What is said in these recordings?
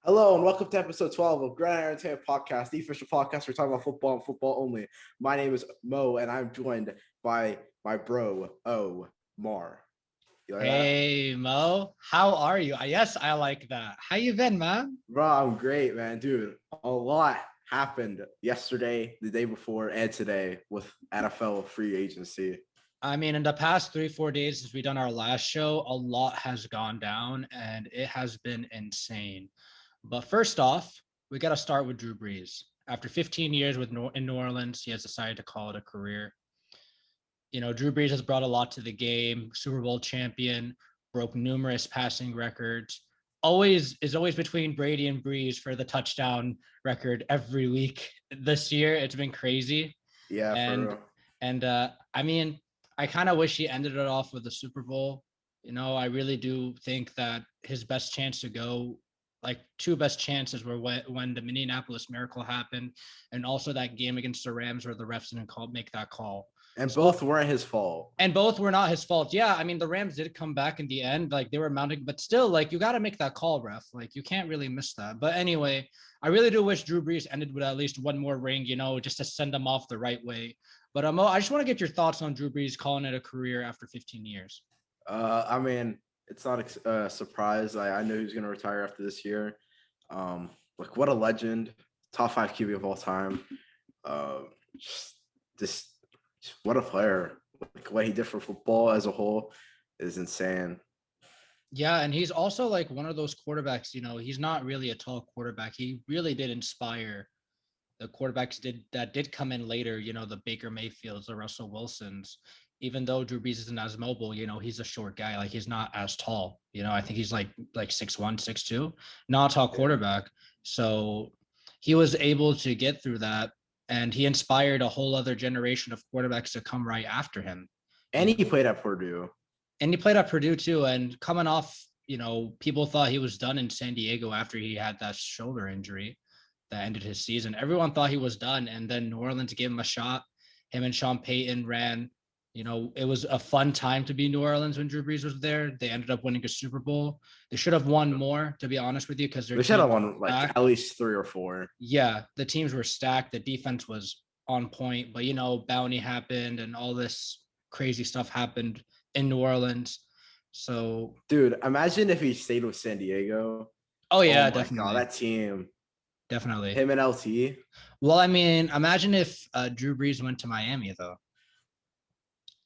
Hello and welcome to episode 12 of Gridiron Entertainment Podcast, the official podcast. We're talking about football and football only. My name is Mo, and I'm joined by my bro, Mar. You like that? Hey Mo, how are you? Yes, I like that. How you been, man? Bro, I'm great, man. Dude, a lot happened yesterday, the day before, and today with NFL free agency. I mean, in the past 3-4 days since we done our last show, a lot has gone down and it has been insane. But first off, we got to start with Drew Brees. After 15 years in New Orleans, he has decided to call it a career. You know, Drew Brees has brought a lot to the game, Super Bowl champion, broke numerous passing records. Always between Brady and Brees for the touchdown record every week. This year, it's been crazy. Yeah, and for real. and I mean, I kind of wish he ended it off with the Super Bowl. You know, I really do think that his best chance to go, like two best chances were when the Minneapolis Miracle happened, and also that game against the Rams where the refs didn't make that call. And both weren't his fault. And both were not his fault. Yeah, I mean, the Rams did come back in the end. Like, they were mounting, but still, like, you got to make that call, ref. Like, you can't really miss that. But anyway, I really do wish Drew Brees ended with at least one more ring, you know, just to send them off the right way. But I just want to get your thoughts on Drew Brees calling it a career after 15 years. I mean, it's not a surprise. I knew he was going to retire after this year. Like, what a legend. Top 5 QB of all time. Just what a player. Like, what he did for football as a whole is insane. Yeah, and he's also like one of those quarterbacks, you know, he's not really a tall quarterback. He really did inspire the quarterbacks that did come in later, you know, the Baker Mayfields, the Russell Wilsons. Even though Drew Brees isn't as mobile, you know, he's a short guy. Like, he's not as tall. You know, I think he's like 6'1", 6'2", not a tall quarterback. So he was able to get through that, and he inspired a whole other generation of quarterbacks to come right after him. And he played at Purdue. And he played at Purdue too. And coming off, you know, people thought he was done in San Diego after he had that shoulder injury that ended his season. Everyone thought he was done. And then New Orleans gave him a shot. Him and Sean Payton ran. You know, it was a fun time to be New Orleans when Drew Brees was there. They ended up winning a Super Bowl. They should have won more, to be honest with you, because they should have won like at least 3 or 4. Yeah, the teams were stacked. The defense was on point, but you know, bounty happened and all this crazy stuff happened in New Orleans. So, dude, imagine if he stayed with San Diego. Oh yeah, definitely. God, that team. Definitely. Him and LT. Well, I mean, imagine if Drew Brees went to Miami though.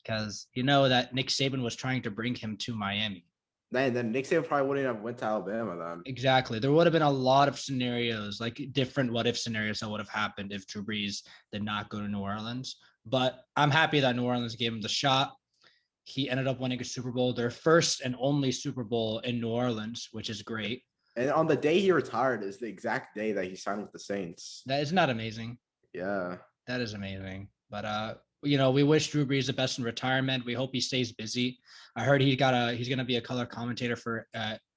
Because you know that Nick Saban was trying to bring him to Miami. Man, then Nick Saban probably wouldn't have went to Alabama then. Exactly. There would have been a lot of scenarios, like different what-if scenarios that would have happened if Drew Brees did not go to New Orleans. But I'm happy that New Orleans gave him the shot. He ended up winning a Super Bowl, their first and only Super Bowl in New Orleans, which is great. And on the day he retired is the exact day that he signed with the Saints. That is not amazing. Yeah. That is amazing. But you know, we wish Drew Brees the best in retirement. We hope he stays busy. I heard he's going to be a color commentator for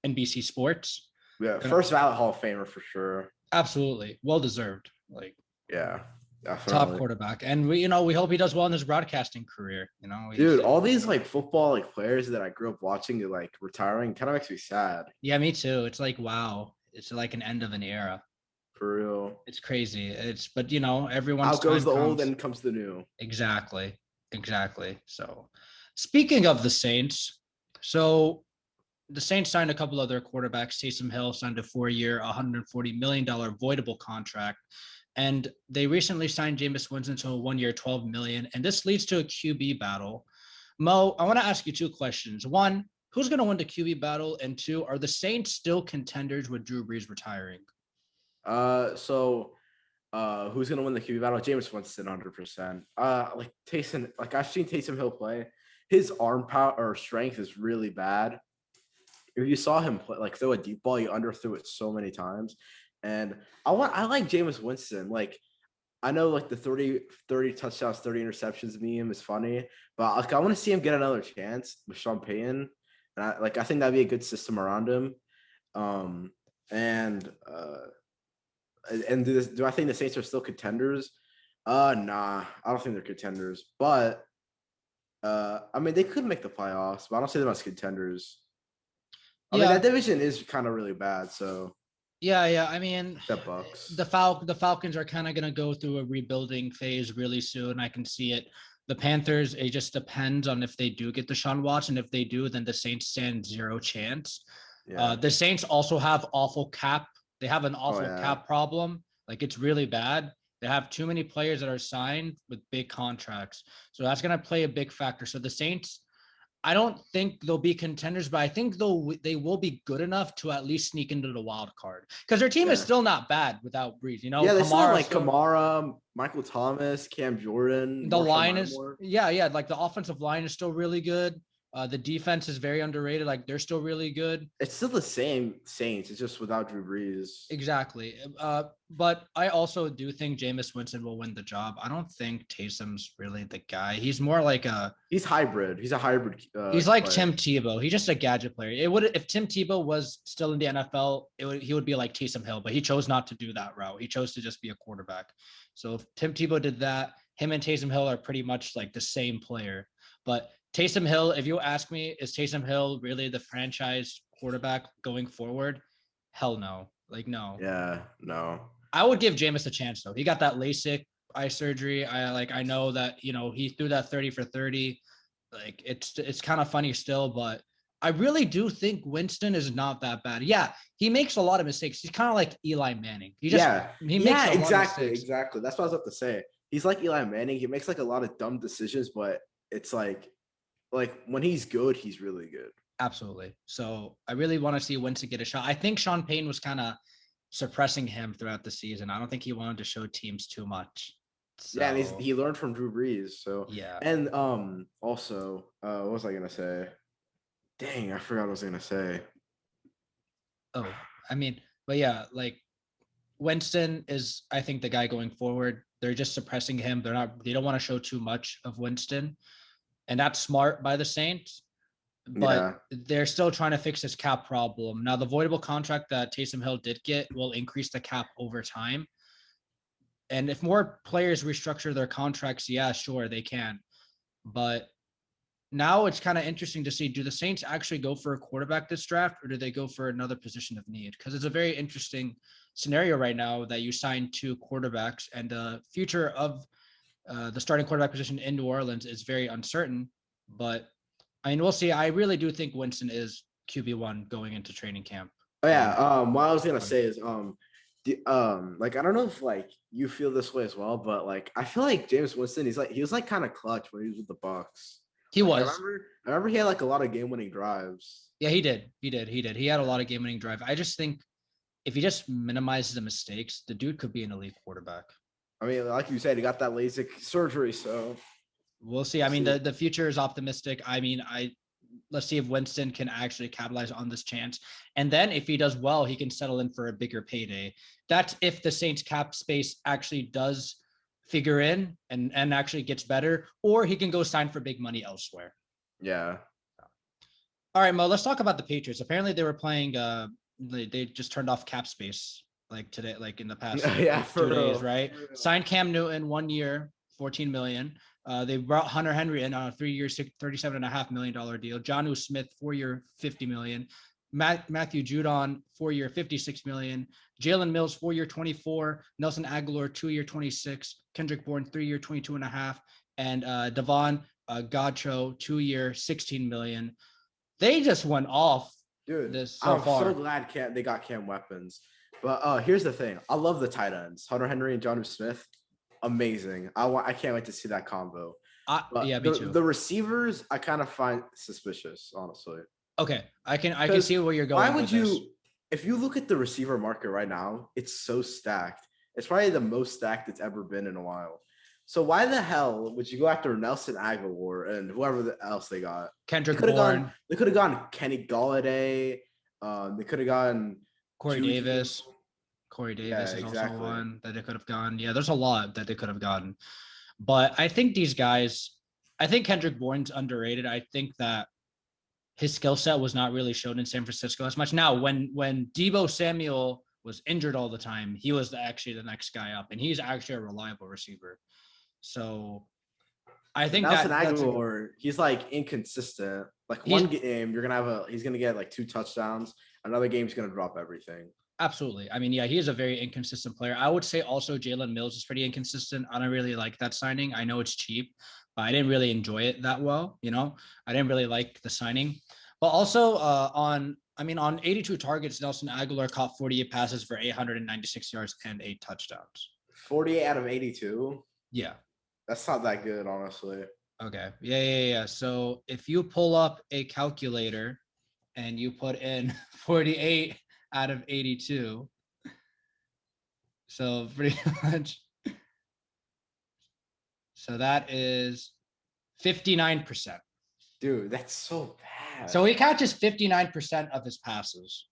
NBC Sports. Yeah, first ballot Hall of Famer for sure. Absolutely. Well deserved. Like, yeah. Definitely. Top quarterback. And we hope he does well in his broadcasting career, you know. Dude, all these like football like players that I grew up watching like retiring kind of makes me sad. Yeah, me too. It's like, wow. It's like an end of an era. For real. It's crazy. But you know, everyone's out goes the old and comes the new. Exactly. So speaking of the Saints, so the Saints signed a couple other quarterbacks. Taysom Hill signed a 4-year, $140 million voidable contract. And they recently signed Jameis Winston to a 1-year, $12 million. And this leads to a QB battle. Mo, I want to ask you 2 questions. 1, who's going to win the QB battle? And 2, are the Saints still contenders with Drew Brees retiring? Who's gonna win the QB battle? Jameis Winston, 100%. Like Tayson, like I've seen Taysom Hill play. His arm power or strength is really bad. If you saw him play, like throw a deep ball, he underthrew it so many times. And I like Jameis Winston. Like, I know like the 30 touchdowns, 30 interceptions meme is funny, but like I want to see him get another chance with Sean Payton. And I think that'd be a good system around him. And do I think the Saints are still contenders? Nah, I don't think they're contenders. But I mean, they could make the playoffs, but I don't see them as contenders. I mean, that division is kind of really bad. So Yeah. I mean, The Bucks. the Falcons are kind of going to go through a rebuilding phase really soon. I can see it. The Panthers, it just depends on if they do get Deshaun Watson. If they do, then the Saints stand zero chance. Yeah. The Saints also have awful cap. They have an Oh awful yeah. cap problem. Like it's really bad. They have too many players that are signed with big contracts. So that's going to play a big factor. So the Saints, I don't think they'll be contenders, but I think they will be good enough to at least sneak into the wild card because their team is Yeah. still not bad without Brees. You know, Yeah, they still have Kamara like still, Kamara, Michael Thomas, Cam Jordan, the Marshall line is Lattimore. yeah. Like the offensive line is still really good. The defense is very underrated. Like they're still really good. It's still the same Saints. It's just without Drew Brees. Exactly. But I also do think Jameis Winston will win the job. I don't think Taysom's really the guy. He's more like He's hybrid. He's a hybrid. he's like player. Tim Tebow. He's just a gadget player. It would if Tim Tebow was still in the NFL, he would be like Taysom Hill, but he chose not to do that route. He chose to just be a quarterback. So if Tim Tebow did that, him and Taysom Hill are pretty much like the same player. But Taysom Hill, if you ask me, is Taysom Hill really the franchise quarterback going forward? Hell no. Like no. Yeah, no. I would give Jameis a chance though. He got that LASIK eye surgery. I know that, he threw that 30 for 30. Like it's kind of funny still, but I really do think Winston is not that bad. Yeah, he makes a lot of mistakes. He's kind of like Eli Manning. He makes a lot of mistakes. Exactly. That's what I was about to say. He's like Eli Manning. He makes like a lot of dumb decisions, but it's like when he's good, he's really good. Absolutely. So I really want to see Winston get a shot. I think Sean Payne was kind of suppressing him throughout the season. I don't think he wanted to show teams too much. So, Yeah, and he learned from Drew Brees. So yeah. And also, what was I gonna say? Dang, I forgot what I was gonna say. Oh, I mean, but yeah, like Winston is, I think, the guy going forward. They're just suppressing him. They don't want to show too much of Winston. And that's smart by the Saints. But they're still trying to fix this cap problem. Now, the voidable contract that Taysom Hill did get will increase the cap over time. And if more players restructure their contracts, yeah, sure, they can. But now it's kind of interesting to see, do the Saints actually go for a quarterback this draft, or do they go for another position of need? Because it's a very interesting scenario right now that you sign 2 quarterbacks, and the future of the starting quarterback position in New Orleans is very uncertain. But I mean, we'll see. I really do think Winston is QB1 going into training camp. Oh yeah. What I was gonna say is like I don't know if like you feel this way as well, but like I feel like Jameis Winston, he was like kind of clutch when he was with the Bucks. He was. I remember he had like a lot of game-winning drives. Yeah, he did. He had a lot of game-winning drive. I just think if he just minimizes the mistakes, the dude could be an elite quarterback. I mean, like you said, he got that LASIK surgery, so we'll see. I mean, the future is optimistic. I mean, let's see if Winston can actually capitalize on this chance. And then if he does well, he can settle in for a bigger payday. That's if the Saints cap space actually does figure in and actually gets better, or he can go sign for big money elsewhere. Yeah. All right, Mo, let's talk about the Patriots. Apparently they were playing, they just turned off cap space like today, like in the past 2 days, right? Signed Cam Newton 1 year, $14 million. They brought Hunter Henry in on a 3-year, $37.5 million deal. Jonnu Smith, 4-year, $50 million. Matthew Judon, 4-year, $56 million. Jalen Mills, 4-year, $24. Nelson Aguilar, 2-year, $26. Kendrick Bourne, 3-year, $22.5. And Devon Gacho, 2-year, $16 million. They just went off. Dude, this I'm so glad they got Cam weapons. But here's the thing. I love the tight ends. Hunter Henry and Jonnu Smith. Amazing. I can't wait to see that combo. Yeah, me too. The receivers I kind of find suspicious, honestly. Okay, I can see where you're going. Why would you? If you look at the receiver market right now, it's so stacked. It's probably the most stacked it's ever been in a while. So why the hell would you go after Nelson Aguilar and whoever else they got? Kendrick Bourne. They could have gone Kenny Golladay. They could have gone Corey Davis. Corey Davis is also one that they could have gone. Yeah, there's a lot that they could have gotten. But I think these guys, I think Kendrick Bourne's underrated. I think that his skill set was not really shown in San Francisco as much. Now, when Deebo Samuel was injured all the time, he was actually the next guy up, and he's actually a reliable receiver. So I think Nelson Aguilar, he's like inconsistent. Like one game, he's gonna get like 2 touchdowns. Another game, he's gonna drop everything. Absolutely. I mean, yeah, he is a very inconsistent player. I would say also Jalen Mills is pretty inconsistent. I don't really like that signing. I know it's cheap, but I didn't really enjoy it that well. I didn't really like the signing. But also on 82 targets, Nelson Aguilar caught 48 passes for 896 yards and 8 touchdowns. 48 out of 82. Yeah. That's not that good, honestly. Okay. Yeah. So if you pull up a calculator and you put in 48 out of 82, so pretty much, so that is 59%. Dude, that's so bad. So he catches 59% of his passes.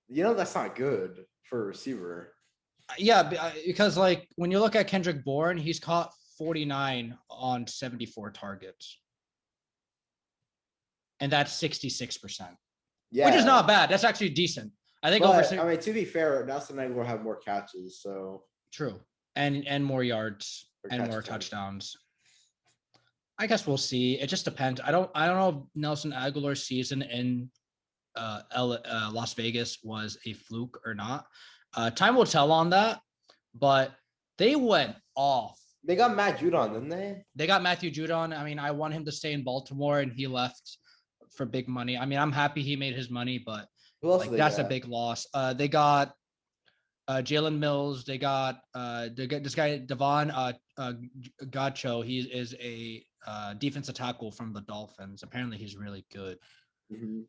That's not good for a receiver. Yeah, because like when you look at Kendrick Bourne, he's caught 49 on 74 targets. And that's 66%. Yeah. Which is not bad. That's actually decent. I think to be fair, Nelson Aguilar have more catches, so true. And more yards and more touchdowns. I guess we'll see. It just depends. I don't know if Nelson Aguilar's season in Las Vegas was a fluke or not. Time will tell on that, but they went off. They got Matt Judon, didn't they? They got Matthew Judon. I mean, I want him to stay in Baltimore, and he left for big money. I mean, I'm happy he made his money, but that's a big loss. They got Jalen Mills. They got this guy Devon Gacho. He is a defensive tackle from the Dolphins. Apparently, he's really good. Mm-hmm.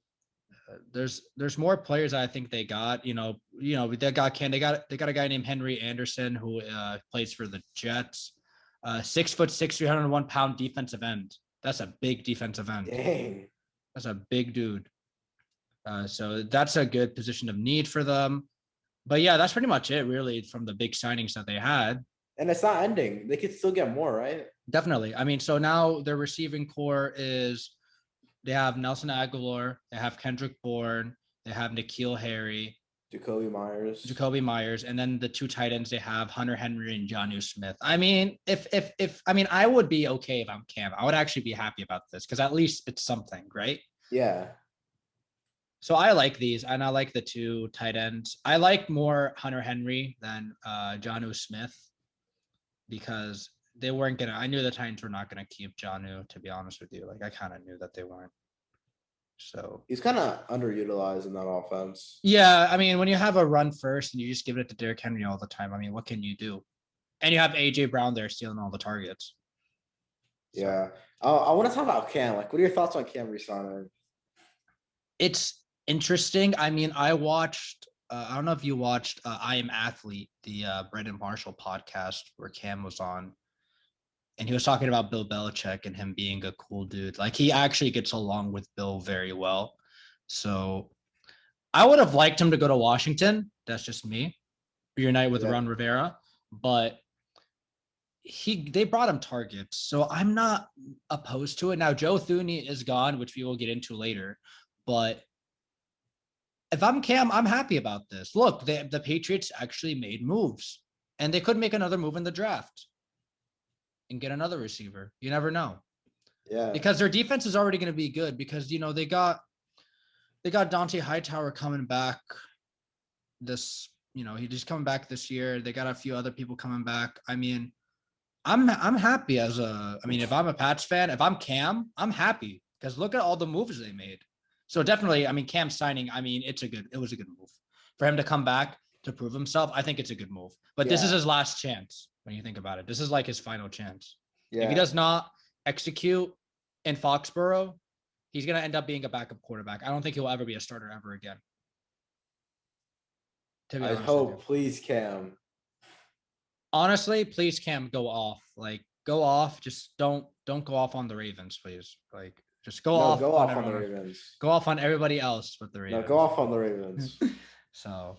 There's more players I think they got. They got a guy named Henry Anderson who plays for the Jets. 6'6", 301 pound defensive end. That's a big defensive end. Dang. That's a big dude. So that's a good position of need for them. But yeah, that's pretty much it really from the big signings that they had. And it's not ending. They could still get more, right? Definitely. I mean, so now their receiving core is they have Nelson Aguilar, they have Kendrick Bourne, they have N'Keal Harry, Jacoby Myers, and then the 2 tight ends they have Hunter Henry and Jonnu Smith. I mean, if I would be okay if I'm Cam. I would actually be happy about this because at least it's something, right? Yeah. So I like these, and I like the 2 tight ends. I like more Hunter Henry than Jonnu Smith because they weren't gonna. I knew the Titans were not gonna keep Jonnu. To be honest with you, like I kind of knew that they weren't. So he's kind of underutilized in that offense. Yeah, I mean, when you have a run first and you just give it to Derrick Henry all the time, I mean, what can you do? And you have AJ Brown there stealing all the targets. Yeah, I want to talk about Cam. Like, what are your thoughts on Cam resigning? It's interesting. I mean, I watched. I don't know if you watched I Am Athlete, the Brendan Marshall podcast where Cam was on. And he was talking about Bill Belichick and him being a cool dude. Like he actually gets along with Bill very well. So I would have liked him to go to Washington. That's just me. Reunite with Ron Rivera. But they brought him targets. So I'm not opposed to it. Now, Joe Thuney is gone, which we will get into later. But if I'm Cam, I'm happy about this. Look, the Patriots actually made moves. And they could make another move in the draft and get another receiver. You never know. Yeah. Because their defense is already going to be good because, they got Dante Hightower coming back this, he's coming back this year. They got a few other people coming back. I mean, I'm happy if I'm a Pats fan, if I'm Cam, I'm happy because look at all the moves they made. So definitely, I mean, Cam signing, I mean, it was a good move for him to come back to prove himself. I think it's a good move, but this is his last chance. When you think about it, this is like his final chance. Yeah. If he does not execute in Foxborough, he's going to end up being a backup quarterback. I don't think he'll ever be a starter ever again. I hope, please, Cam. Honestly, please, Cam, go off. Like, go off. Just don't go off on the Ravens, please. Like, just go off on the Ravens. Go off on everybody else but the Ravens. No, go off on the Ravens. So,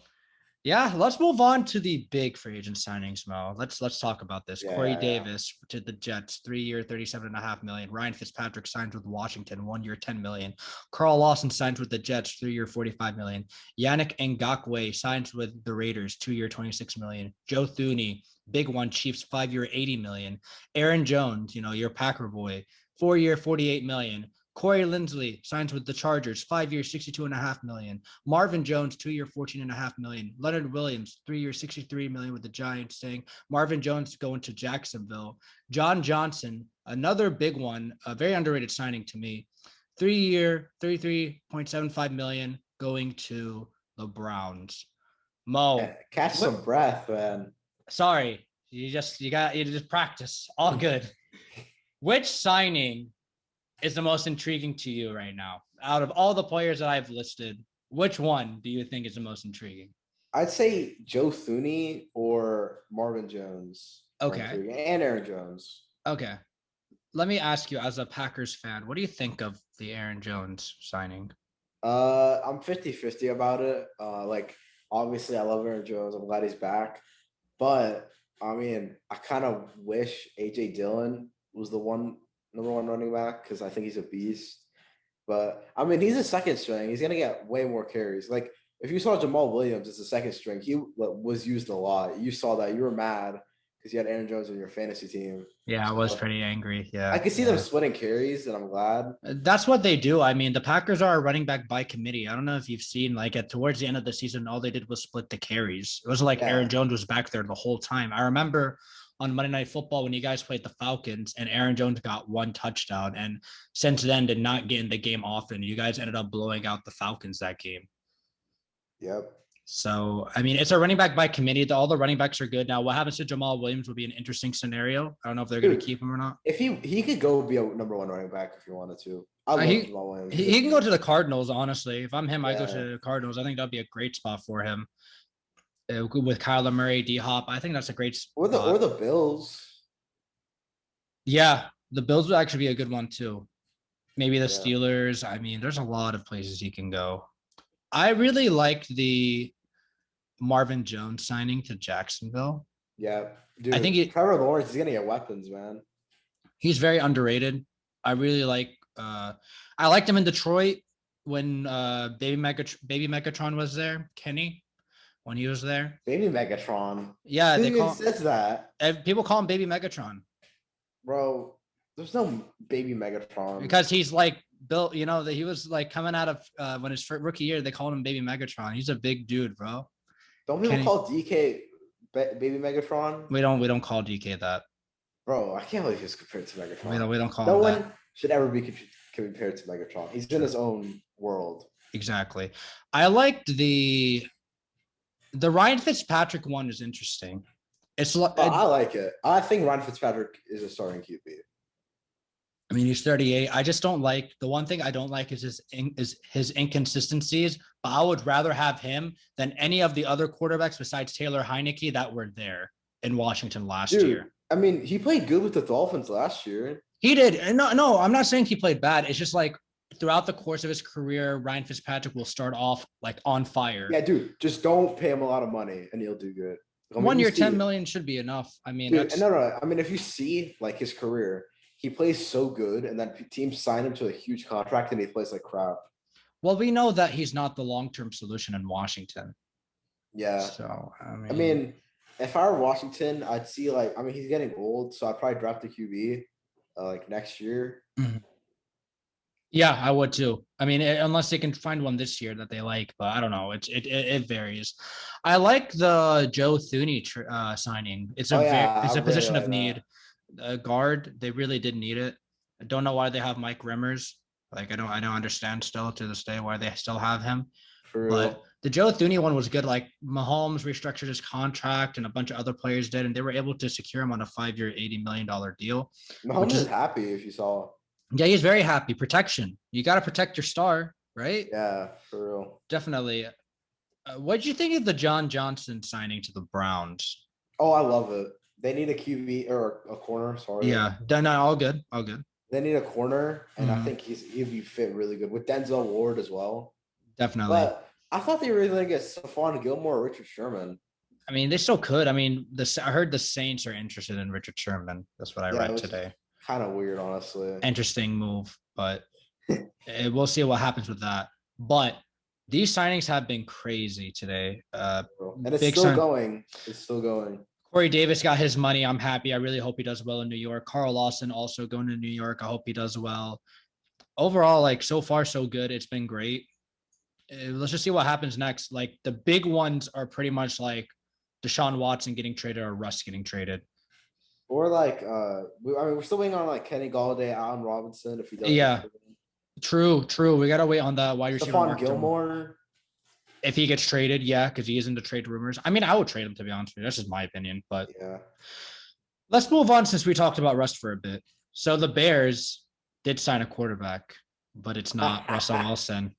yeah, let's move on to the big free agent signings, Mo. Let's talk about this. Corey Davis to the Jets, 3-year, $37.5 million. Ryan Fitzpatrick signs with Washington, 1-year, $10 million. Carl Lawson signs with the Jets, 3-year, $45 million. Yannick Ngakoue signs with the Raiders, 2-year, $26 million. Joe Thuney, big one, Chiefs, 5-year, $80 million. Aaron Jones, your Packer boy, 4-year, $48 million. Corey Linsley signs with the Chargers, 5 years, $62.5 million. Marvin Jones, 2 year, $14.5 million. Leonard Williams, 3 years, $63 million with the Giants, staying. Marvin Jones going to Jacksonville. John Johnson, another big one, a very underrated signing to me. 3 year, $33.75 million, going to the Browns. Mo, Yeah, catch some breath, man. sorry, you just practice. All good. Which signing is the most intriguing to you right now? Out of all the players that I've listed, which one do you think is the most intriguing? I'd say Joe Thuney or Marvin Jones. Okay. And Aaron Jones. Okay. Let me ask you, as a Packers fan, what do you think of the Aaron Jones signing? I'm 50-50 about it. Like, obviously, I love Aaron Jones. I'm glad he's back. But, I mean, I kind of wish A.J. Dillon was the number one running back because I think he's a beast. But, I mean, he's a second string. He's going to get way more carries. Like, if you saw Jamal Williams as a second string, he was used a lot. You saw that. You were mad because you had Aaron Jones on your fantasy team. Yeah, I was pretty angry. Yeah. I could see them splitting carries, and I'm glad. That's what they do. I mean, the Packers are a running back by committee. I don't know if you've seen, like, towards the end of the season, all they did was split the carries. It wasn't like Aaron Jones was back there the whole time. I remember on Monday Night Football when you guys played the Falcons and Aaron Jones got 1 touchdown, and since then did not get in the game often. You guys ended up blowing out the Falcons that game. Yep. So, I mean, it's a running back by committee. All the running backs are good. Now, what happens to Jamal Williams will be an interesting scenario. I don't know if they're going to keep him or not. If he could go be a number 1 running back if he wanted to. I love Jamal Williams. He can go to the Cardinals, honestly. If I'm him, I go to the Cardinals. I think that'd be a great spot for him. With Kyler Murray, D-Hop, I think that's a great spot. Or the Bills. Yeah, the Bills would actually be a good one too. Maybe the Steelers. I mean, there's a lot of places he can go. I really liked the Marvin Jones signing to Jacksonville. Yeah, dude. I think Trevor Lawrence is gonna get weapons, man. He's very underrated. I really like. I liked him in Detroit when Baby Megatron was there. Kenny, when he was there. Baby Megatron. Yeah, Who says that? People call him Baby Megatron. Bro, there's no Baby Megatron. Because he's like built, you know, that he was like coming out of when his rookie year, they called him Baby Megatron. He's a big dude, bro. Don't people call DK Baby Megatron? We don't call DK that. Bro, I can't believe he's compared to Megatron. We don't call him that. No one should ever be compared to Megatron. He's in his own world. Exactly. I liked the Ryan Fitzpatrick one is interesting. I like it. I think Ryan Fitzpatrick is a starting QB. I mean, he's 38. I just don't like the one thing I don't like is his inconsistencies. But I would rather have him than any of the other quarterbacks besides Taylor Heineke that were there in Washington last year. I mean, he played good with the Dolphins last year. He did. And no, I'm not saying he played bad. It's just like throughout the course of his career, Ryan Fitzpatrick will start off like on fire. Yeah, dude, just don't pay him a lot of money and he'll do good. I mean, 1 year, $10 million should be enough. I mean, dude, no. I mean, if you see like his career, he plays so good, and then teams sign him to a huge contract, and he plays like crap. Well, we know that he's not the long-term solution in Washington. Yeah. So I mean, if I were Washington, I'd see like he's getting old, so I'd probably draft a QB like next year. Mm-hmm. Yeah, I would too. I mean, unless they can find one this year that they like, but I don't know. It varies. I like the Joe Thuney signing. It's a position of need. Guard, they really did need it. I don't know why they have Mike Remmers. Like I don't understand still to this day why they still have him. But the Joe Thuney one was good. Like Mahomes restructured his contract and a bunch of other players did, and they were able to secure him on a 5-year, $80 million deal. Mahomes is happy if you saw. Yeah, he's very happy. Protection. You got to protect your star, right? Yeah, for real. Definitely. What did you think of the John Johnson signing to the Browns? Oh, I love it. They need a QB or a corner. Sorry. Yeah, no, all good. They need a corner, and I think he'd be fit really good with Denzel Ward as well. Definitely. But I thought they were going to get Stephon Gilmore or Richard Sherman. I mean, they still could. I mean, I heard the Saints are interested in Richard Sherman. That's what I read today. Kind of weird, honestly. Interesting move, but we'll see what happens with that. But these signings have been crazy today. And it's still going. It's still going. Corey Davis got his money. I'm happy. I really hope he does well in New York. Carl Lawson also going to New York. I hope he does well. overall, like so far so good. It's been great. Let's just see what happens next. Like the big ones are pretty much like Deshaun Watson getting traded or Russ getting traded. Or like, we're still waiting on like Kenny Galladay, Allen Robinson if he does. Yeah, true. We gotta wait on that wide receiver. Stephon Gilmore. If he gets traded, yeah, because he is into trade rumors. I mean, I would trade him, to be honest with you. That's just my opinion. But yeah, let's move on since we talked about Russ for a bit. So the Bears did sign a quarterback, but it's not Russell Wilson.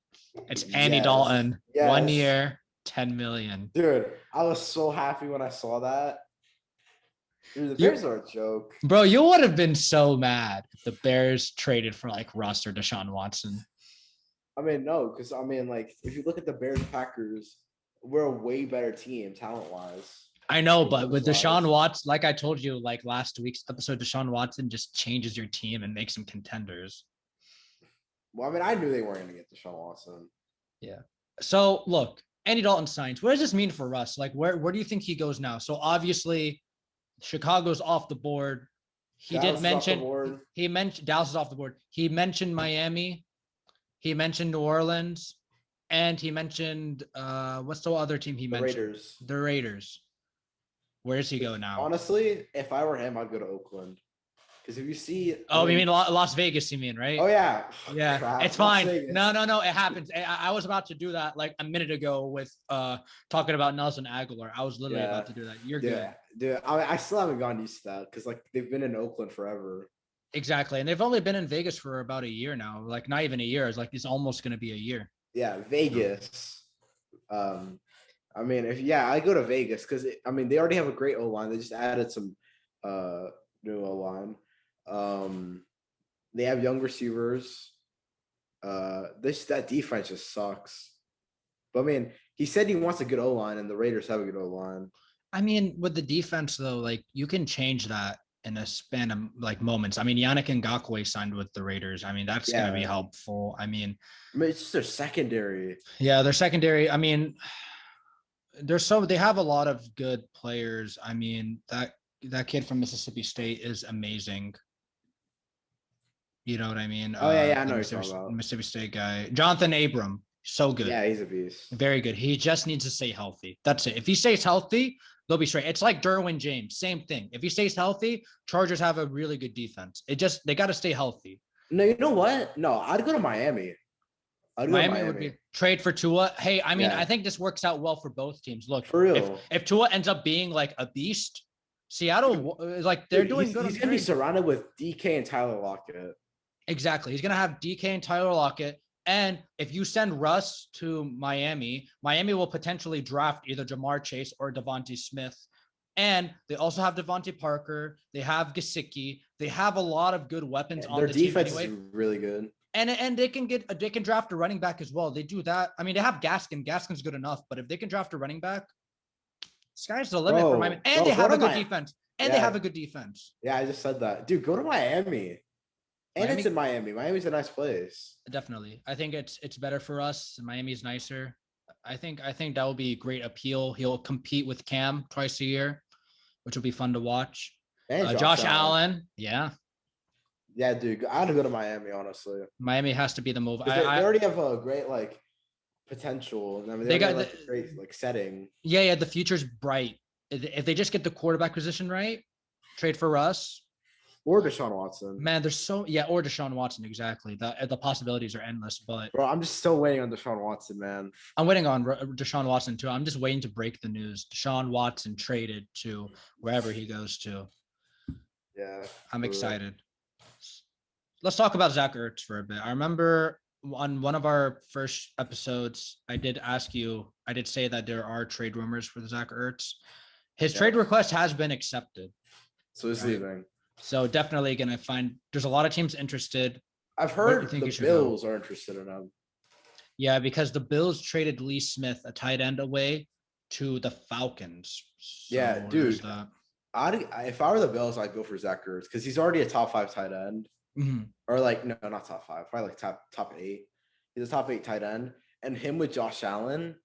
It's Andy Dalton. Yes. 1 year, $10 million. Dude, I was so happy when I saw that. Dude, the Bears are a joke. Bro, you would have been so mad if the Bears traded for like Russ or Deshaun Watson. I mean, no, because I mean, like, if you look at the Bears Packers, we're a way better team talent-wise. I know, but with Deshaun Watson, like I told you, like last week's episode, Deshaun Watson just changes your team and makes them contenders. Well, I mean, I knew they weren't going to get Deshaun Watson. Yeah. So look, Andy Dalton signs. What does this mean for Russ? Like, where do you think he goes now? So obviously, Chicago's off the board. He mentioned Dallas is off the board. He mentioned Miami. He mentioned New Orleans, and he mentioned what's the other team he mentioned? Raiders. The Raiders. Where does he go now? Honestly, if I were him, I'd go to Oakland. Because if you see, you mean Las Vegas? You mean, right? Oh yeah, yeah. Crap. It's fine. No, it happens. I was about to do that like a minute ago with talking about Nelson Aguilar. I was literally about to do that. You're good. Dude, I still haven't gotten used to that because like they've been in Oakland forever. Exactly, and they've only been in Vegas for about a year now. Like not even a year. It's like it's almost going to be a year. Yeah, Vegas. I mean, I go to Vegas because I mean they already have a great O-line. They just added some new O-line. They have young receivers. That defense just sucks. But I mean, he said he wants a good O-line, and the Raiders have a good O-line. I mean, with the defense though, like you can change that in a span of like moments. I mean, Yannick Ngakoue signed with the Raiders. I mean, that's going to be helpful. I mean, it's just their secondary. Yeah, their secondary. I mean, they have a lot of good players. I mean, that kid from Mississippi State is amazing. You know what I mean? Oh yeah, I know what you're talking about. Mississippi State guy, Jonathan Abram, so good. Yeah, he's a beast. Very good. He just needs to stay healthy. That's it. If he stays healthy, they'll be straight. It's like Derwin James, same thing. If he stays healthy, Chargers have a really good defense. They got to stay healthy. No, you know what? No, I'd go to Miami. Miami would be trade for Tua. Hey, I mean, I think this works out well for both teams. Look, for real, if Tua ends up being like a beast, Seattle like they're doing good. He's gonna be surrounded with DK and Tyler Lockett. Exactly, he's gonna have DK and Tyler Lockett. And if you send Russ to Miami will potentially draft either Jamar Chase or Devontae Smith. And they also have Devontae Parker. They have Gesicki. They have a lot of good weapons on the team. Their defense is really good. And they can draft a running back as well. They do that. I mean, they have Gaskin. Gaskin's good enough, but if they can draft a running back, sky's the limit for Miami. And they have a good defense. And they have a good defense. Yeah, I just said that. Dude, go to Miami. And it's in Miami. Miami's a nice place. Definitely. I think it's better for us. Miami's nicer. I think that will be great appeal. He'll compete with Cam twice a year, which will be fun to watch. Josh Allen. Yeah. Yeah, dude. I'd go to Miami, honestly. Miami has to be the move. They already have a great like potential. I mean, they got a great like setting. Yeah. The future's bright. If they just get the quarterback position right, trade for Russ. Or Deshaun Watson. Man, or Deshaun Watson, exactly. The possibilities are endless, but bro, I'm just still waiting on Deshaun Watson, man. I'm waiting on Deshaun Watson too. I'm just waiting to break the news. Deshaun Watson traded to wherever he goes to. Yeah. I'm excited. Let's talk about Zach Ertz for a bit. I remember on one of our first episodes, I did say that there are trade rumors for Zach Ertz. His trade request has been accepted. So he's leaving. So definitely going to find there's a lot of teams interested. I've heard the Bills are interested in him. Yeah, because the Bills traded Lee Smith, a tight end, away to the Falcons. So yeah, dude. If I were the Bills, I'd go for Zach Ertz because he's already a top 5 tight end. Mm-hmm. Or like, no, not top 5, probably like top 8. He's a top 8 tight end. And him with Josh Allen,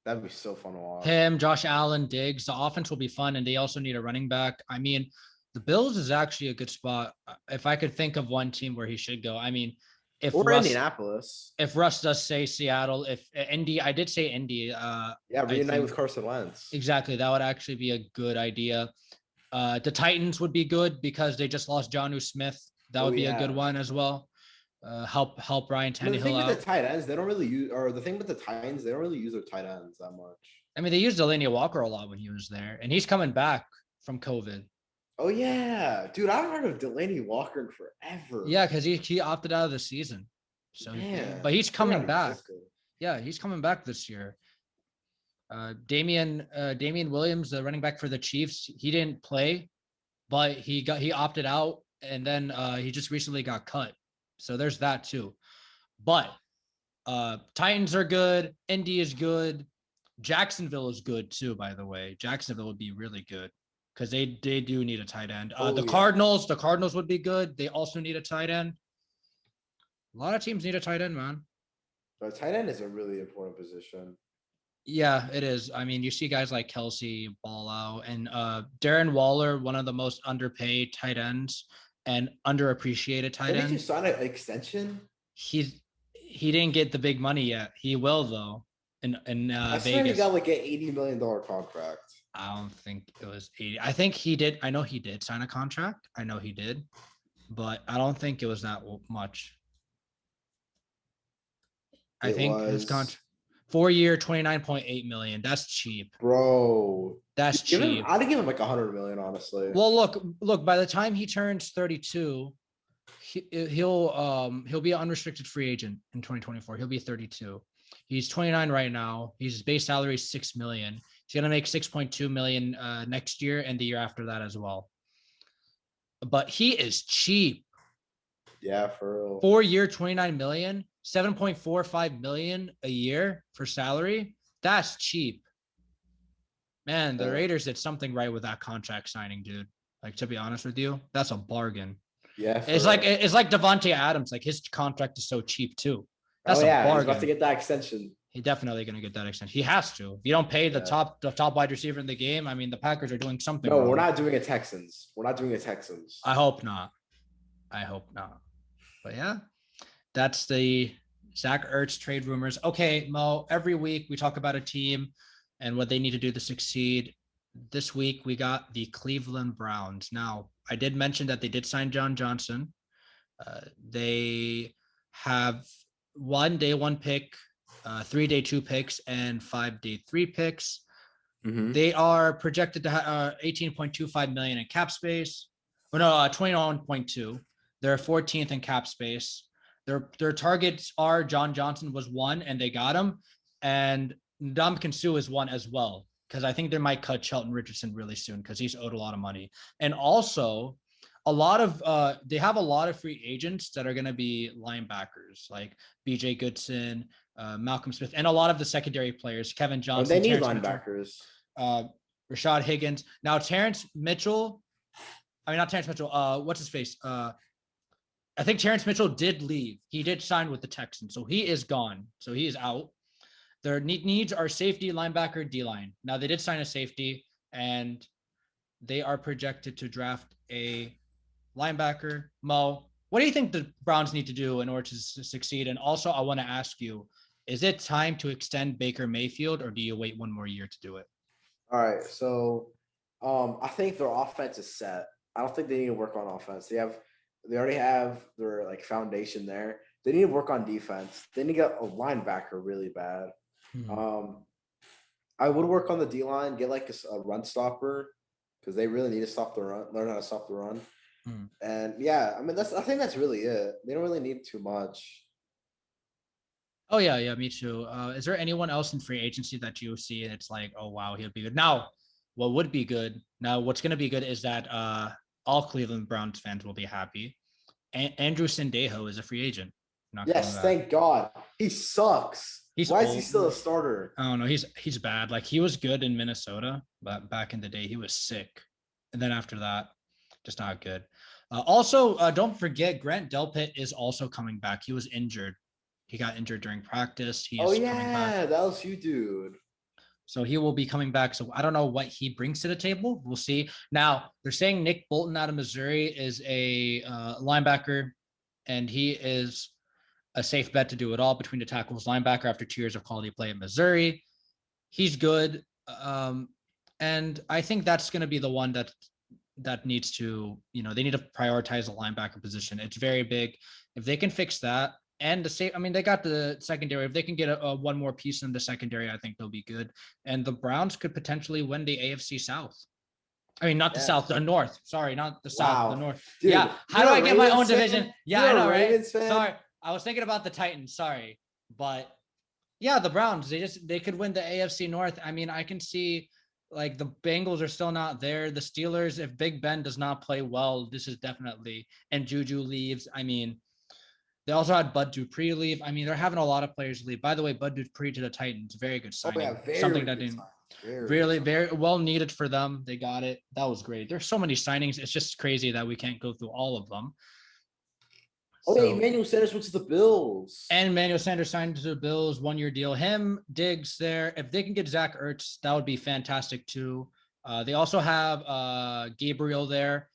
that'd be so fun to watch. Him, Josh Allen, Diggs. The offense will be fun, and they also need a running back. I mean, the Bills is actually a good spot. If I could think of one team where he should go, I mean, if Or Russ Indianapolis. if Russ does say Seattle, if Indy, I did say Indy. Yeah, I reunite think with Carson Wentz. exactly that would actually be a good idea. The Titans would be good because they just lost Jonnu Smith. That would be a good one as well. Help Ryan I mean, the thing Tannehill with the out. tight ends, they don't really use, or the thing with the Titans, they don't really use their tight ends that much. I mean, they used Delaney Walker a lot when he was there, and he's coming back from COVID. Oh yeah, dude, I haven't heard of Delaney Walker in forever. Yeah, because he opted out of the season. So, but he's coming back. Yeah, he's coming back this year. Damian Williams, the running back for the Chiefs, he didn't play, but he opted out, and then he just recently got cut. So there's that too. But Titans are good. Indy is good. Jacksonville is good too, by the way. Jacksonville would be really good because they do need a tight end. The Cardinals would be good. They also need a tight end. A lot of teams need a tight end, man. But tight end is a really important position. Yeah, it is. I mean, you see guys like Kelsey ball out, and Darren Waller, one of the most underpaid tight ends and underappreciated tight Did he ends. sign an extension? He didn't get the big money yet. He will though. In I swear Vegas, he got like an $80 million contract. I don't think it was 80. I think he did. I know he did sign a contract. I know he did, but I don't think it was that much. I think his contract 4-year, 29.8 million. That's cheap, bro. That's cheap. I'd give him like 100 million, honestly. Well, look. By the time he turns 32, he'll be an unrestricted free agent in 2024. He'll be 32. He's 29 right now. His base salary is $6 million. He's gonna make 6.2 million next year and the year after that as well. But he is cheap. Yeah, for real. 4-year, 29 million, 7.45 million a year for salary. That's cheap. Man, the Raiders did something right with that contract signing, dude. Like, to be honest with you, that's a bargain. Yeah, it's like Devontae Adams. Like, his contract is so cheap too. That's a bargain. He's about to get that extension. He's definitely going to get that extension. He has to. If you don't pay the top wide receiver in the game, I mean, the Packers are doing something wrong. We're not doing a Texans. I hope not. But yeah, that's the Zach Ertz trade rumors. Okay, Mo, every week we talk about a team and what they need to do to succeed. This week we got the Cleveland Browns. Now, I did mention that they did sign John Johnson. They have 1 day 1 pick, 3 day 2 picks, and 5 day 3 picks. Mm-hmm. They are projected to have 18.25 million in cap space. 21.2. They're 14th in cap space. Their targets are John Johnson was 1, and they got him, and Ndamukong Suh is 1 as well, because I think they might cut Shelton Richardson really soon because he's owed a lot of money. And also, they have a lot of free agents that are going to be linebackers like BJ Goodson, Malcolm Smith, and a lot of the secondary players, Kevin Johnson. They need linebackers. Rashad Higgins. Now, not Terrence Mitchell. What's his face? I think Terrence Mitchell did leave. He did sign with the Texans, so he is gone. So he is out. Their needs are safety, linebacker, D-line. Now, they did sign a safety, and they are projected to draft a linebacker. Mo, what do you think the Browns need to do in order to succeed? And also, I want to ask you, is it time to extend Baker Mayfield, or do you wait 1 more year to do it? All right, so I think their offense is set. I don't think they need to work on offense. They already have their like foundation there. They need to work on defense. They need to get a linebacker really bad. I would work on the D-line, get like a run stopper, because they really need to stop the run, learn how to stop the run. And yeah, I mean, I think that's really it. They don't really need too much. Oh yeah, me too. Is there anyone else in free agency that you see and it's like, oh wow, he'll be good? Now, what would be good? Now, what's going to be good is that all Cleveland Browns fans will be happy. Andrew Sendejo is a free agent. Yes, thank God. He sucks. Why is he still a starter? I don't know. He's bad. Like, he was good in Minnesota, but back in the day, he was sick. And then after that, just not good. Also, don't forget, Grant Delpit is also coming back. He was injured. He got injured during practice. Coming back. That was you, dude. So he will be coming back. So I don't know what he brings to the table. We'll see. Now, they're saying Nick Bolton out of Missouri is a linebacker, and he is a safe bet to do it all between the tackles linebacker after 2 years of quality play in Missouri. He's good. And I think that's going to be the one that needs to, they need to prioritize the linebacker position. It's very big. If they can fix that and they got the secondary. If they can get a one more piece in the secondary, I think they'll be good. And the Browns could potentially win the AFC South. I mean, not the South, the North. Sorry, not the South, the North. Dude, yeah. How do I get my own division? Fan? Yeah, I know, right? Fan? Sorry. I was thinking about the Titans. Sorry. But yeah, the Browns, they could win the AFC North. I mean, I can see like the Bengals are still not there. The Steelers, if Big Ben does not play well, this is definitely, and Juju leaves. I mean, they also had Bud Dupree leave. I mean, they're having a lot of players leave. By the way, Bud Dupree to the Titans, very good signing. Oh, yeah, something that didn't very well needed for them. They got it. That was great. There's so many signings. It's just crazy that we can't go through all of them. Oh, yeah, Emmanuel Sanders went to the Bills. And Emmanuel Sanders signed to the Bills, 1-year deal. Him, Diggs there. If they can get Zach Ertz, that would be fantastic too. They also have Gabriel there,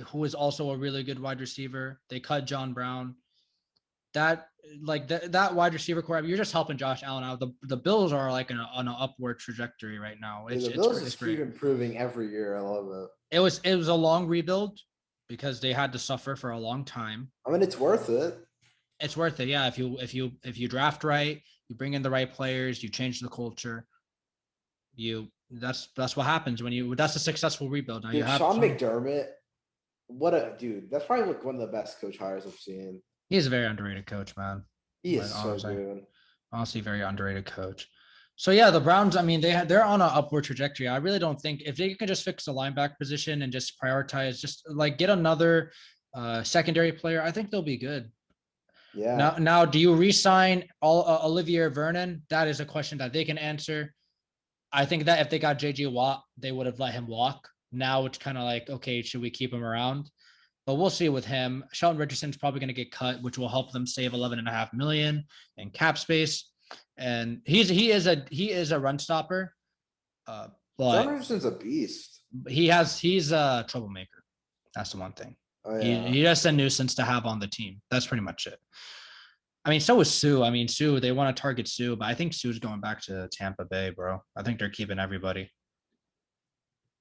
who is also a really good wide receiver. They cut John Brown. That wide receiver core, you're just helping Josh Allen out. The Bills are like on an upward trajectory right now. The Bills just keep improving every year. I love it. It was a long rebuild because they had to suffer for a long time. I mean, it's worth it. It's worth it, yeah. If you draft right, you bring in the right players, you change the culture. That's what happens when that's a successful rebuild. Now dude, Sean McDermott, what a dude! That's probably like one of the best coach hires I've seen. He's a very underrated coach, man. He is so good. Honestly, very underrated coach. So yeah, the Browns, I mean, they're on an upward trajectory. I really don't think if they can just fix the linebacker position and just prioritize, just like get another secondary player, I think they'll be good. Yeah. Now, do you re-sign Olivier Vernon? That is a question that they can answer. I think that if they got JJ Watt, they would have let him walk. Now it's kind of like, okay, should we keep him around? But we'll see with him. Shelton Richardson's probably going to get cut, which will help them save $11.5 million in cap space. And he is a run stopper. But Richardson's a beast. He's a troublemaker. That's the one thing. Oh, yeah. He's just a nuisance to have on the team. That's pretty much it. I mean, so is Sue. I mean, Sue, they want to target Sue, but I think Sue's going back to Tampa Bay, bro. I think they're keeping everybody.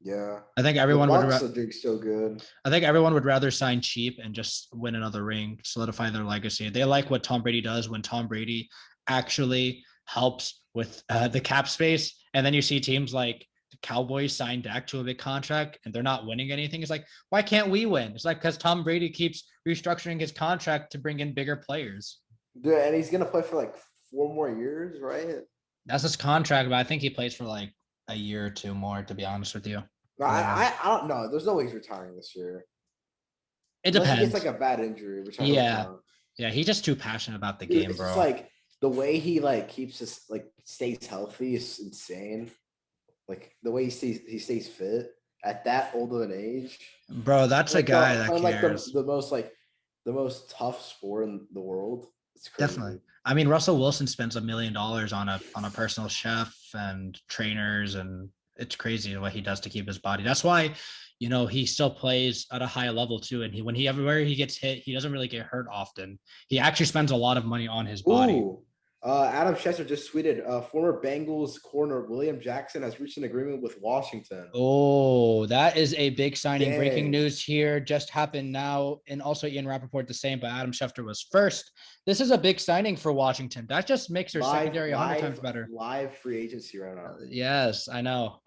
Yeah. I think everyone would so good. I think everyone would rather sign cheap and just win another ring, solidify their legacy. They like what Tom Brady does when Tom Brady actually helps with the cap space. And then you see teams like the Cowboys sign Dak to a big contract and they're not winning anything. It's like, why can't we win? It's like because Tom Brady keeps restructuring his contract to bring in bigger players. Yeah, and he's gonna play for like 4 more years, right? That's his contract, but I think he plays for like a year or 2 more, to be honest with you. No, I don't know. There's no way he's retiring this year. It depends. It's like a bad injury. Which yeah, he's just too passionate about the game, bro. It's like the way he like keeps his stays healthy is insane. Like the way he stays fit at that old of an age. Bro, that's a guy that cares. Like the most tough sport in the world. It's crazy. Definitely. I mean, Russell Wilson spends $1 million on a personal chef and trainers, and it's crazy what he does to keep his body. That's why, he still plays at a high level too. And everywhere he gets hit, he doesn't really get hurt often. He actually spends a lot of money on his body. Ooh. Adam Schefter just tweeted, former Bengals corner William Jackson has reached an agreement with Washington. Oh, that is a big signing. Dang. Breaking news here just happened now. And also Ian Rappaport the same, but Adam Schefter was first. This is a big signing for Washington. That just makes their secondary 100 times better. Live free agency right now. Yes, I know.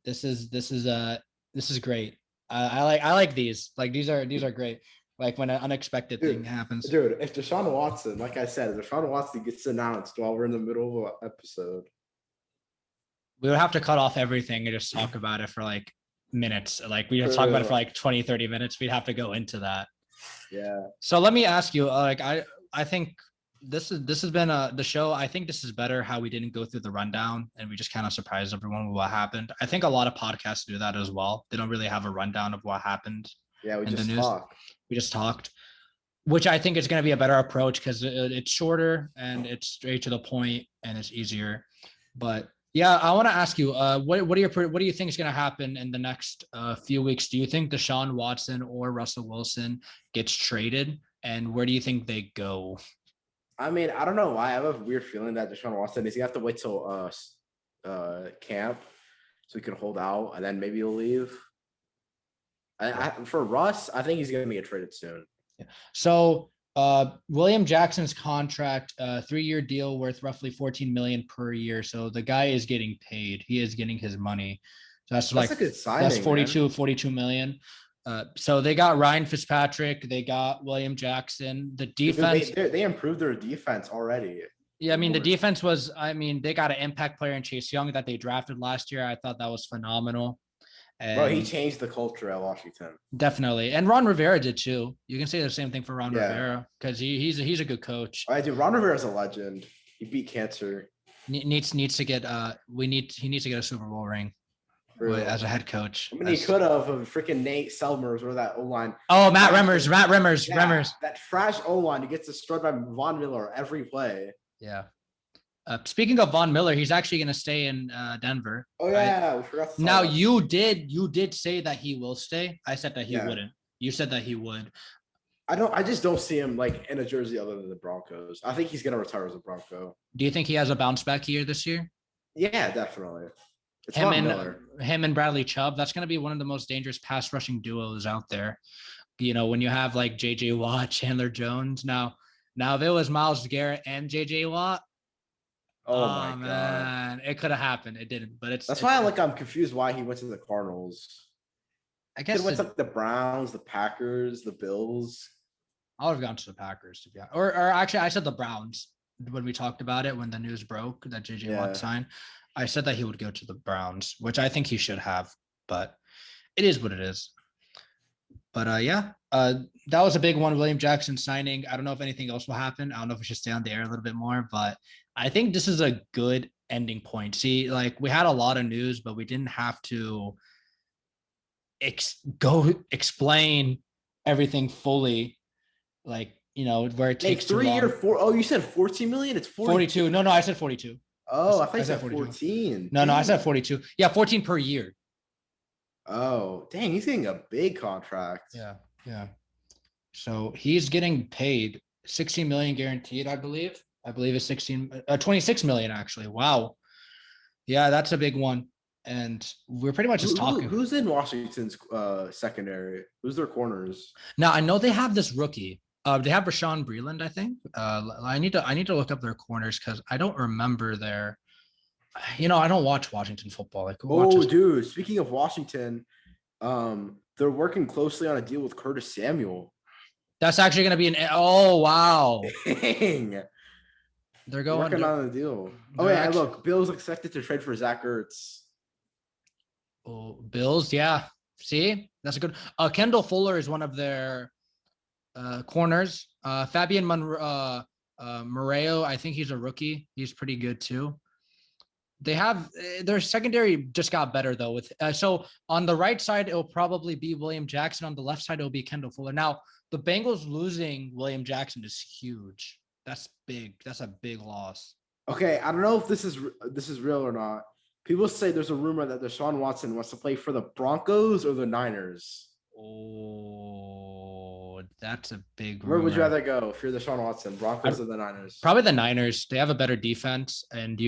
This is great. I like these. Like these are great. Like when an unexpected thing happens. Dude, if Deshaun Watson, like I said, if Deshaun Watson gets announced while we're in the middle of an episode. We would have to cut off everything and just talk about it for like minutes. Like we have to talk about it for like 20, 30 minutes. We'd have to go into that. Yeah. So let me ask you, I think this has been the show. I think this is better how we didn't go through the rundown and we just kind of surprised everyone with what happened. I think a lot of podcasts do that as well. They don't really have a rundown of what happened. Yeah, we just talk. We just talked, which I think is going to be a better approach because it's shorter and it's straight to the point and it's easier. But yeah, I want to ask you, what do you think is going to happen in the next few weeks? Do you think Deshaun Watson or Russell Wilson gets traded, and where do you think they go? I mean, I don't know why. I have a weird feeling that Deshaun Watson is gonna have to wait till camp so he can hold out, and then maybe he'll leave. For Russ, I think he's gonna get traded soon. So William Jackson's contract, 3-year deal worth roughly 14 million per year. So the guy is getting paid. He is getting his money. So that's like a good signing, that's 42 million. So they got Ryan Fitzpatrick, they got William Jackson. The defense, they improved their defense already. Yeah, I mean, the defense was, they got an impact player in Chase Young that they drafted last year. I thought that was phenomenal. Bro, he changed the culture at Washington. Definitely. And Ron Rivera did too. You can say the same thing for Ron Rivera because he's a good coach. All right, dude, Ron Rivera is a legend. He beat cancer. He needs to get he needs to get a Super Bowl ring as a head coach. I mean, he could have freaking Nate Selmers or that O-line. Oh, Matt Remmers. That trash O-line who gets destroyed by Von Miller every play. Yeah. Speaking of Von Miller, he's actually going to stay in Denver. Oh yeah, we forgot to now you did say that he will stay. I said that he wouldn't. You said that he would. I just don't see him like in a jersey other than the Broncos. I think he's going to retire as a Bronco. Do you think he has a bounce back year this year? Yeah, definitely. Him and Bradley Chubb. That's going to be one of the most dangerous pass rushing duos out there. You know, when you have like J.J. Watt, Chandler Jones. Now if it was Myles Garrett and J.J. Watt. Oh my man, it could have happened. It didn't, but that's why I'm confused why he went to the Cardinals. I guess he went to like the Browns, the Packers, the Bills. I would have gone to the Packers to be honest. Or actually, I said the Browns when we talked about it when the news broke that J.J. Watt signed. I said that he would go to the Browns, which I think he should have, but it is what it is. But that was a big one. William Jackson signing. I don't know if anything else will happen. I don't know if we should stay on the air a little bit more, but I think this is a good ending point. See, like we had a lot of news, but we didn't have to explain everything fully. Like, you know, where it takes 3 year 4. Oh, you said 14 million? It's 42. No, I said 42. Oh, I thought you said 14. No, I said 42. Yeah, 14 per year. Oh, dang, he's getting a big contract. Yeah. So he's getting paid 16 million guaranteed, I believe. I believe it's 26 million actually. Wow. Yeah, that's a big one. And we're pretty much just talking. Who's in Washington's secondary? Who's their corners? Now I know they have this rookie. They have Rashawn Breeland, I think. I need to look up their corners because I don't remember their. You know, I don't watch Washington football. Like, dude, speaking of Washington, they're working closely on a deal with Curtis Samuel. That's actually going to be oh wow. Dang. They're working on a deal. Oh yeah, look, Bill's expected to trade for Zach Ertz. Oh, Bills, yeah. See, that's a good. Kendall Fuller is one of their corners. Fabian Moreo, I think he's a rookie. He's pretty good too. They have their secondary just got better though. With so on the right side, it'll probably be William Jackson. On the left side, it'll be Kendall Fuller. Now the Bengals losing William Jackson is huge. That's big. That's a big loss. Okay, I don't know if this is real or not. People say there's a rumor that Deshaun Watson wants to play for the Broncos or the Niners. Oh, that's a big rumor. Where would you rather go if you're Deshaun Watson, Broncos or the Niners? Probably the Niners. They have a better defense, and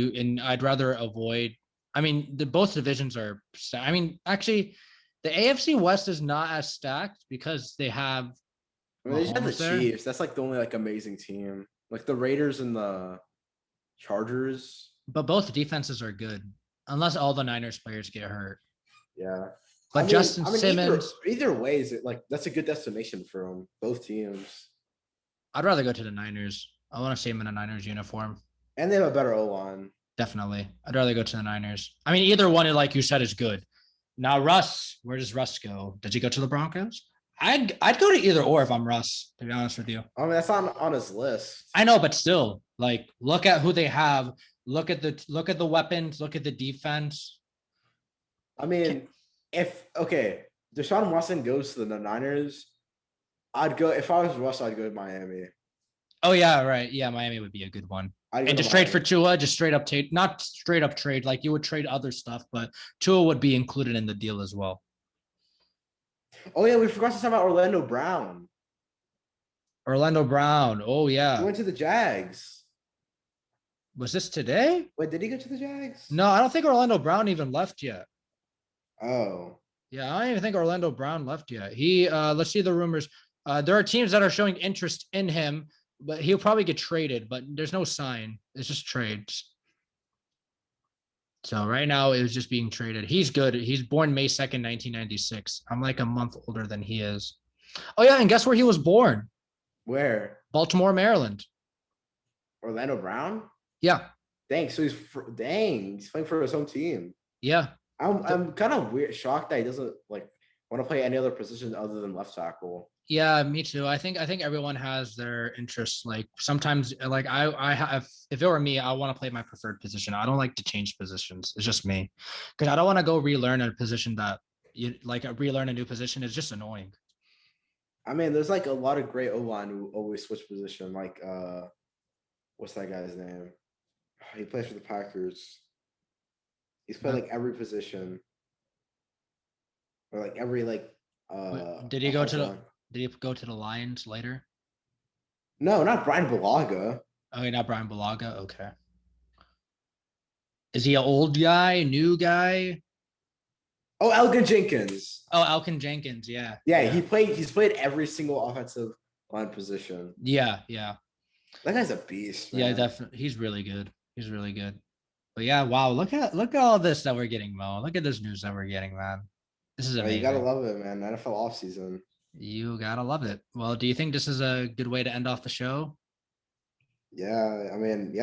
I'd rather avoid. I mean, both divisions are. I mean, actually, the AFC West is not as stacked because they have. I mean, they just have the Chiefs. That's like the only like amazing team. Like the Raiders and the Chargers. But both defenses are good, unless all the Niners players get hurt. Yeah. But Justin Simmons. Either way, is it like that's a good destination for them, both teams. I'd rather go to the Niners. I want to see him in a Niners uniform. And they have a better O-line. Definitely. I'd rather go to the Niners. I mean, either one, like you said, is good. Now, Russ, where does Russ go? Does he go to the Broncos? I'd go to either or if I'm Russ, to be honest with you. I mean, that's not on his list. I know, but still, like, look at who they have. Look at the weapons. Look at the defense. I mean, Deshaun Watson goes to the Niners, I'd go. If I was Russ, I'd go to Miami. Oh yeah, right. Yeah, Miami would be a good one. And just trade for Tua, just straight up trade, not straight up trade, like you would trade other stuff, but Tua would be included in the deal as well. Oh yeah, we forgot to talk about Orlando Brown. Orlando Brown. Oh He yeah. went to the Jags. Was this today? Wait, did he go to the Jags? No, I don't think Orlando Brown even left yet. Oh. Yeah, I don't even think Orlando Brown left yet. Let's see the rumors. There are teams that are showing interest in him, but he'll probably get traded, but there's no sign. It's just trades. So right now it was just being traded. He's good. He's born May 2nd, 1996. I'm like a month older than he is. Oh yeah, and guess where he was born? Where? Baltimore, Maryland. Orlando Brown? Yeah. Dang, so he's playing for his home team. Yeah. I'm kind of weird, shocked that he doesn't like want to play any other position other than left tackle. Yeah, me too. I think everyone has their interests. Like sometimes, like I have. If it were me, I want to play my preferred position. I don't like to change positions. It's just me, because I don't want to go relearn a position that you like. Relearn a new position is just annoying. I mean, there's like a lot of great O-line who always switch position. Like, what's that guy's name? He plays for the Packers. He's played like every position, or like every like. Did he go to the? Did he go to the Lions later? No, not Brian Bulaga. Okay, not Brian Bulaga. Okay. Is he an old guy, new guy? Oh, Elgin Jenkins. Oh, Alkin Jenkins. Yeah. Yeah, he's played every single offensive line position. Yeah. That guy's a beast, man. Yeah, definitely. He's really good. He's really good. But yeah, wow. Look at all this that we're getting, Mo. Look at this news that we're getting, man. This is amazing. You gotta love it, man. NFL offseason. You gotta love it. Well, do you think this is a good way to end off the show? Yeah, I mean,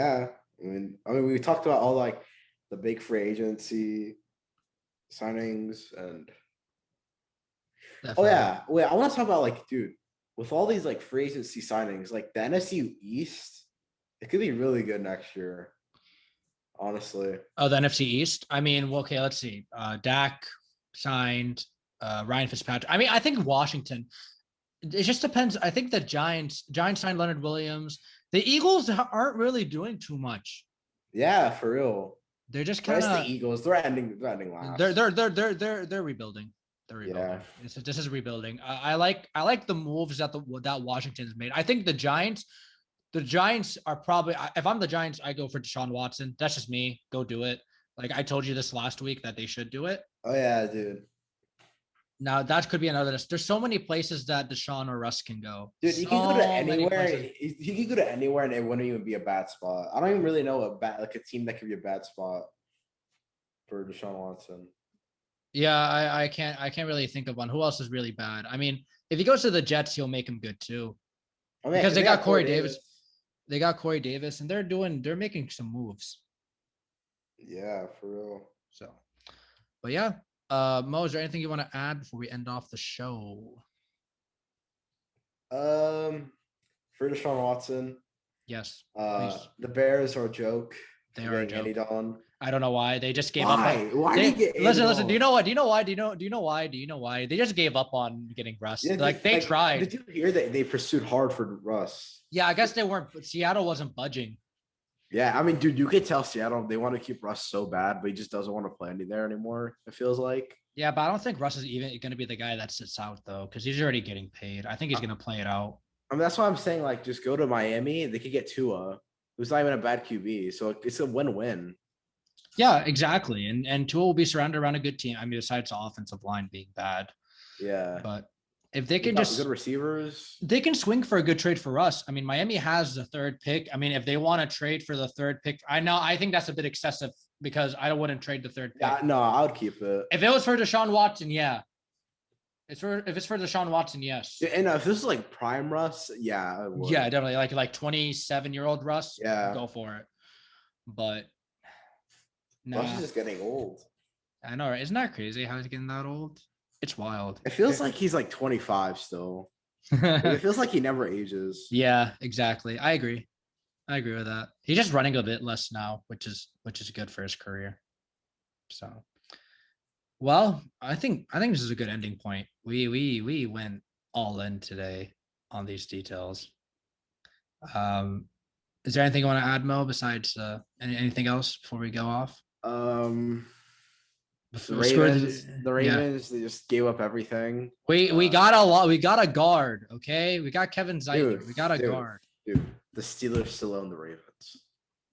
we talked about all like the big free agency signings and Definitely. oh yeah, wait, I want to talk about like, dude, with all these like free agency signings, like the NFC East, it could be really good next year. Honestly. Oh, the NFC East. I mean, well, okay, let's see. Dak signed. Ryan Fitzpatrick. I mean, I think Washington. It just depends. I think the Giants signed Leonard Williams. The Eagles aren't really doing too much. Yeah, for real. They're just kind of the Eagles. They're ending last. They're rebuilding. They're rebuilding. Yeah. This is rebuilding. I like the moves that Washington's made. I think the Giants are probably. If I'm the Giants, I go for Deshaun Watson. That's just me. Go do it. Like I told you this last week that they should do it. Oh yeah, dude. Now that could be another. There's so many places that Deshaun or Russ can go. Dude, he can go to anywhere. He can go to anywhere, and it wouldn't even be a bad spot. I don't even really know a team that could be a bad spot for Deshaun Watson. Yeah, I can't really think of one. Who else is really bad? I mean, if he goes to the Jets, he'll make him good too. I mean, because they got Corey Davis. They got Corey Davis, and they're making some moves. Yeah, for real. So, but yeah. Mo, is there anything you want to add before we end off the show? For Deshaun Watson. Yes. The Bears are a joke. They are a joke. Andy Dalton. I don't know why. They just gave up. Why did you get listen, do you know what? Do you know why? They just gave up on getting Russ. Yeah, they tried. Did you hear that they pursued hard for Russ? Yeah, I guess they weren't. Seattle wasn't budging. Yeah, I mean, dude, you could tell Seattle, they want to keep Russ so bad, but he just doesn't want to play there anymore, it feels like. Yeah, but I don't think Russ is even going to be the guy that sits out, though, because he's already getting paid. I think he's going to play it out. I mean, that's why I'm saying, like, just go to Miami. They could get Tua, who's not even a bad QB. So it's a win-win. Yeah, exactly. And Tua will be surrounded around a good team. I mean, besides the offensive line being bad. Yeah. But if they can just good receivers, they can swing for a good trade for us. I mean, Miami has the third pick. I mean, if they want to trade for the third pick, I think that's a bit excessive because I wouldn't trade the third pick. Yeah, no, I would keep it. If it was for Deshaun Watson, yeah. If it's for Deshaun Watson, yes. Yeah, and if this is like prime Russ, yeah, I would. Yeah, definitely. Like 27-year-old Russ, yeah, go for it. But no, Russ is just getting old. I know, right? Isn't that crazy how he's getting that old? It's wild. It feels like he's like 25 still. It feels like he never ages. Yeah, exactly. I agree with that. He's just running a bit less now, which is good for his career. So, well, I think this is a good ending point. We went all in today on these details. Is there anything you want to add, Mo, besides anything else before we go off? The Scored- Ravens, they just gave up everything. We got a lot. We got a guard. Okay, we got Kevin Zeitler. Dude, We got a dude. guard. Dude, the Steelers still own the Ravens.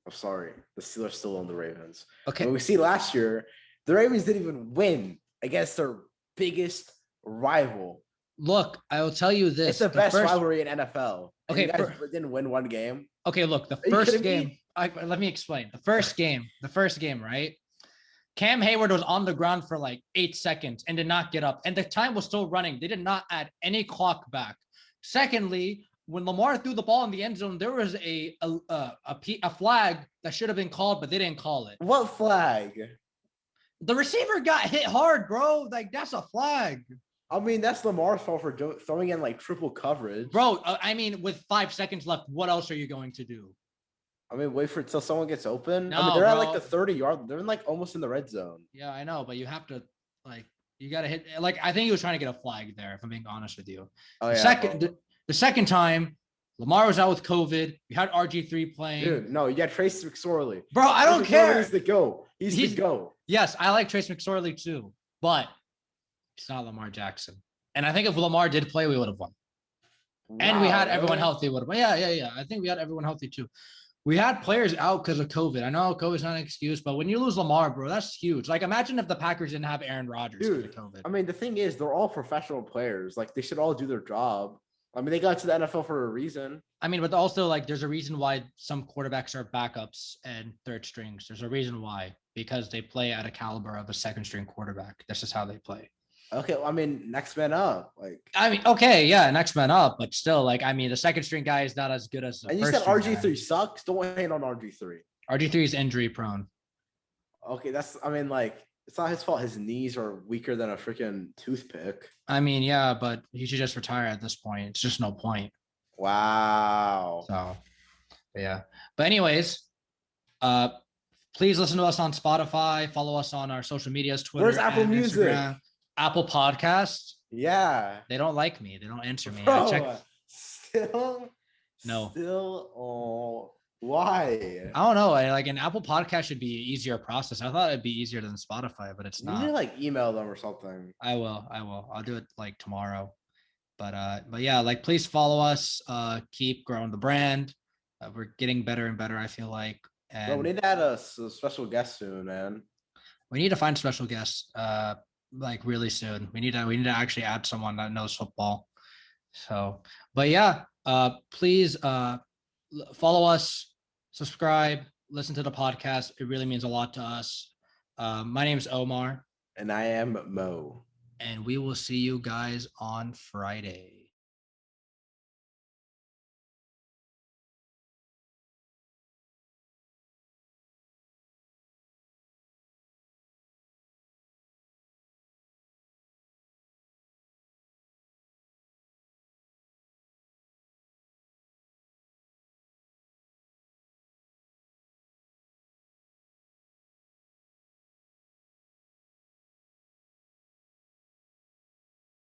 I'm sorry, the Steelers still own the Ravens. Okay, When we see last year, the Ravens didn't even win against their biggest rival. look, I will tell you this: It's the best rivalry in NFL. And Okay, you guys didn't win one game. Okay, look, the you first kidding game. me? Let me explain. The first game, right? Cam Hayward was on the ground for like 8 seconds and did not get up, and the time was still running. They did not add any clock back. Secondly, when Lamar threw the ball in the end zone, there was a flag that should have been called, but they didn't call it. What flag? The receiver got hit hard, bro. Like, that's a flag. I mean, that's Lamar's fault for throwing in like triple coverage. Bro, I mean, with 5 seconds left, what else are you going to do? I mean, wait for it till someone gets open. No, I mean, they're at like bro. the 30-yard. They're like almost in the red zone. Yeah, I know, but you have to, like, you got to hit. Like, I think he was trying to get a flag there, if I'm being honest with you. Oh The yeah. the second time, Lamar was out with COVID. We had RG3 playing. Dude, no, you got Trace McSorley. Bro, I don't care. He's the go. He's the go. Yes, I like Trace McSorley too, but it's not Lamar Jackson. And I think if Lamar did play, we would have won. And we had everyone healthy. Would have. Yeah. I think we had everyone healthy too. We had players out because of COVID. I know COVID's not an excuse, but when you lose Lamar, bro, that's huge. Like, imagine if the Packers didn't have Aaron Rodgers because of COVID. I mean, the thing is, they're all professional players. Like, they should all do their job. I mean, they got to the NFL for a reason. I mean, but also, like, there's a reason why some quarterbacks are backups and third strings. There's a reason why, because they play at a caliber of a second string quarterback. That's just how they play. Okay, well, I mean, next man up. Like, I mean, okay, yeah, next man up, but still, like, I mean, the second string guy is not as good as the and you first said string RG3 guy. sucks. Don't hate on RG3. RG3 is injury prone. Okay, I mean, like, it's not his fault. His knees are weaker than a freaking toothpick. I mean, yeah, but he should just retire at this point. It's just no point. Wow. So, yeah. But anyways, please listen to us on Spotify. Follow us on our social medias, Twitter. Where's Apple and Music? Instagram. Apple Podcasts. Yeah. They don't like me. They don't answer me. Bro, I check. Still. No. Why? I don't know. Like, an Apple Podcast should be an easier process. I thought it'd be easier than Spotify, but it's You not. need to like email them or something. I will. I'll do it like tomorrow. But yeah, like, please follow us. Keep growing the brand. We're getting better and better, I feel like. And Bro, we need to add a special guest soon, man. we need to find special guests like really soon. We need to actually add someone that knows football. So, but yeah, please follow us, subscribe, listen to the podcast. It really means a lot to us. My name's Omar. And I am Mo. And we will see you guys on Friday.